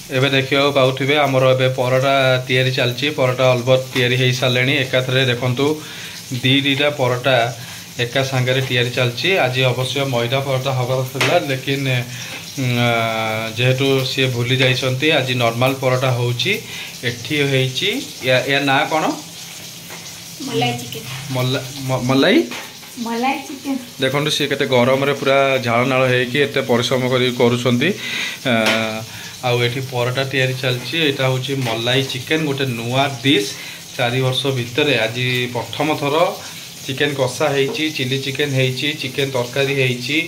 एबे देखियो पाउथिबे हमर एबे परोटा तयारी चलची परोटा अलबत तयारी हे सालेनी एकाथरे देखंतु दीटा परोटा एका संगे तयारी चलची आज अवश्य मैदा परोटा हबार थिला लेकिन जेहेतु सी भूली जाइछंती आज नॉर्मल परोटा होउची एठी हेची या ना कोन मलाई चिकन मलाई चिकन देखंतु सी केते गरम रे पूरा झाळ नाळ हे कि एते परिश्रम करी करूछंती आउ एठी परोटा तयारी चलची एटा होची मलाई चिकन गोटे नुआ डिश 4 वर्ष भितर आज प्रथम थर चिकन कषा हेची चिली चिकन हेची चिकन तरकारी हेची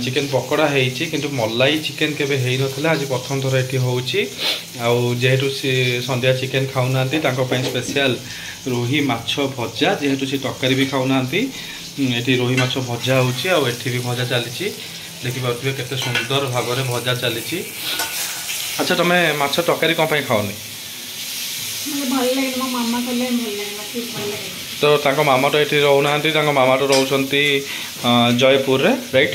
चिकन पकोड़ा हेची किंतु मलाई चिकन केबे हेई नथला आज प्रथम थर एठी होची आउ जेहेतु से संध्या चिकन खाउ नांती तांको पय स्पेशल रोही माछ भजा जेहेतु से तरकारी भी खाउ नांती एठी रोही माछ भजा होची आउ एठी भी भजा चलीची देखि पाउथिबे केते सुंदर भाबरे भजा चलीची। अच्छा तुम माछ तरकारी कौन खाओनी तो तांको मामा तो ये रोना मामा तो रोचंती जयपुर रे राइट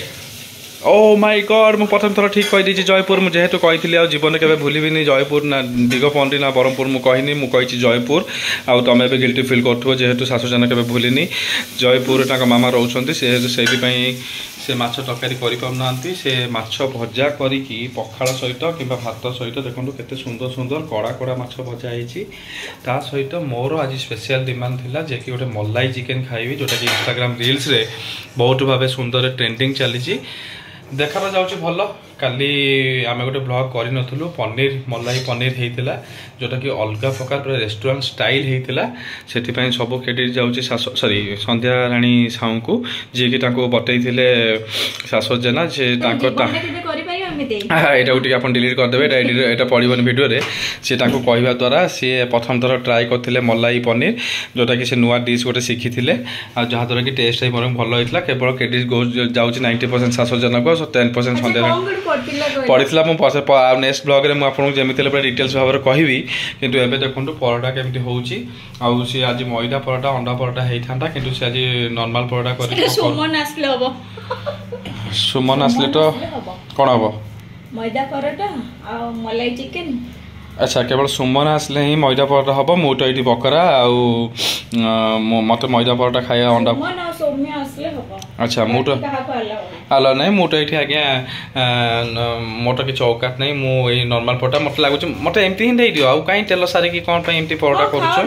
ओ माय गॉड मु प्रथम थर ठीक कही दीची जयपुर मुझे जेहेतु कही आ जीवन के भूलि जयपुर ना दिगपंडी ना ब्रह्मपुर मुझे मुझे जयपुर आउ तुम भी गिल्टी फिल करुव जेहेतु शाशुजान के भूलिनी जयपुर मामा रोचंती से माछ तरकारी करि पाउनांती से माछ भजा करिकी पखाळ सहित किबा भात सहित देखंतु केते सुंदर सुंदर कड़ा कड़ा माछ भजा हेची ता सहित मोर आज स्पेशल डिमांड थिला जे कि गोटे मलाई चिकन खाइबी जोटा कि इंस्टाग्राम रील्स रे बहुत भाबे सुंदर ट्रेंडिंग चलीची देखा जाउची भलो काली आमे गोटे ब्लॉग करि नथुलु पनीर मलाई पनीर हेइतिला जोटा कि अलगा प्रकार पूरा रेस्टोरेंट स्टाइल हेइतिला सेति पय सब क्रेडिट जाउची सॉरी संध्या रानी साउ को जे कि ताको बतैथिले सासो जना जे ताको एटा उठी अपन डिलीट कर देबे एटा पडिबन वीडियो रे से ताको कहबा द्वारा से प्रथम थर ट्राई करथिले मलाई पनीर जोटा कि से नुवा डिश गोटे सिखिथिले आ जहा द्वारा कि टेस्ट मोर भलो हेतला केवल क्रेडिट गो जाउची 90% सासो जना को 10% संध्या पढ़ी मु नेक्स्ट ब्लॉग रे मु आपन जेमिति पूरा डिटेल्स भाव कहबी किंतु एबे देखंतु परोटा केमिति होउची आउ से आज मैदा परोटा अंडा परोटा हेइ थांता किंतु से आज नॉर्मल परोटा करि सुमन आसले हबो सुमन आसले तो कोन हबो मैदा परोटा आ मलाई चिकन अच्छा केवल सुमन आसले ही मैदा परोटा हबो मु तो एठी बकरा आउ मते मैदा परोटा खाया अंडा सुमन आ सौम्य आसले हबो अच्छा मु तो आलो नहीं मु तो एठी आज्ञा मोटा कि चौकाट नहीं मु ए नॉर्मल परोटा मते लागुच मते एमती ही दे दियो आउ काई तेल सारे कि कोन पे एमती परोटा करूछो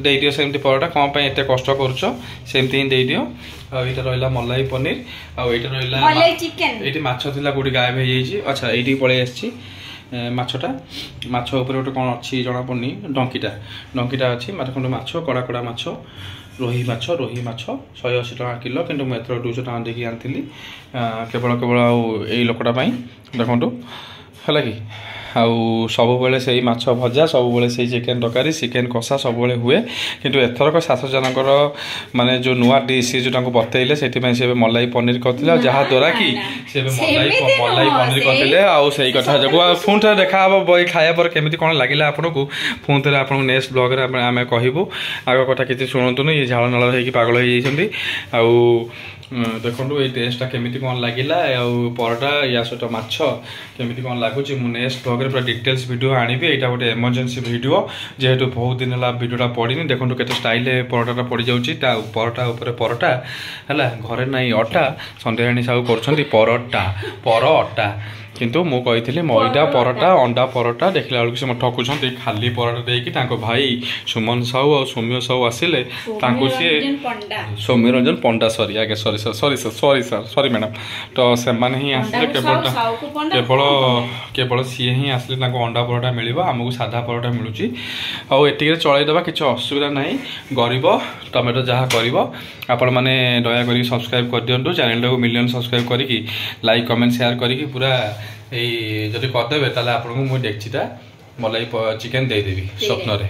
दे दियो सेमती परोटा कोन पे एते कष्ट करूछो सेमती ही दे दियो आ एटा रहला मलाई पनीर आ एटा रहला मलाई चिकन एटी माछ थिला गुडी गायब हे जाईची अच्छा एटी पळे आछी माछटा माछ ऊपर गोटे कौन अच्छी जना पड़नी डंकीटा अच्छी मतलब माछ कड़ा कड़ा माछ रोही माछ 180 टका किलो किंतु मैं 200 टका देखी आनी केवल केवल आई लोकटा देखु है कि आउ सब बेले से माछ भजा सब बेले से चिकन तरकारी चिकन कषा सब बेले हुए किंतु एथरक सासु जनकर माने जो नुआ डिश जो बतैले से मलाई पनीर करथिले जहा द्वारा कि से मलाई पनीर करथिले आउ सही कथा जगु फोन थे देखा हम बई खाया पर केमिति कोन लागिला आपन को फोन थे आपन नेक्स्ट ब्लॉग रे आमे कहबो आगो कथा किछि सुनंतु ये झाळ नाळ हे कि पागल हे जइसंती आउ देखो ये टेस्टा केमिति कौन लगिला परोटा या सहित माछ केमिति कौन लगुच मु नेक्स्ट ब्लॉग रे पूरा डिटेल्स वीडियो आनिबी एटा गोटे इमरजेंसी वीडियो जेहेतु बहुत दिन है वीडियोटा पड़नी देखो केते स्टाइल परोटा पड़ जाउची ता परोटा ऊपर परोटा है घरे नहीं अटा संध्याणी साहू कर परोटा किंतु मु कही मैदा परोटा अंडा परोटा देखला बेलू से ठकुंट खाली परोटा देकी भाई सुमन साहू और सौम्य साहू आसिले सी सौम्य रंजन पंडा सॉरी आगे सॉरी सर सॉरी मैडम तो से ही आसिले केवल सी ही आसिले अंडा परोटा मिल आमको साधा परोटा मिलूँ आटिक चलईदेवा किसी असुविधा ना गरीब तुम तो जहाँ कर आपण मैंने दयाक सब्सक्राइब कर दिंटू चैनल को मिलियन सब्सक्राइब करके लाइक कमेंट शेयर करके पूरा जदि करदे आपको मुझे डेक्चीटा मलाई चिकेन देदेवी स्वप्न रे।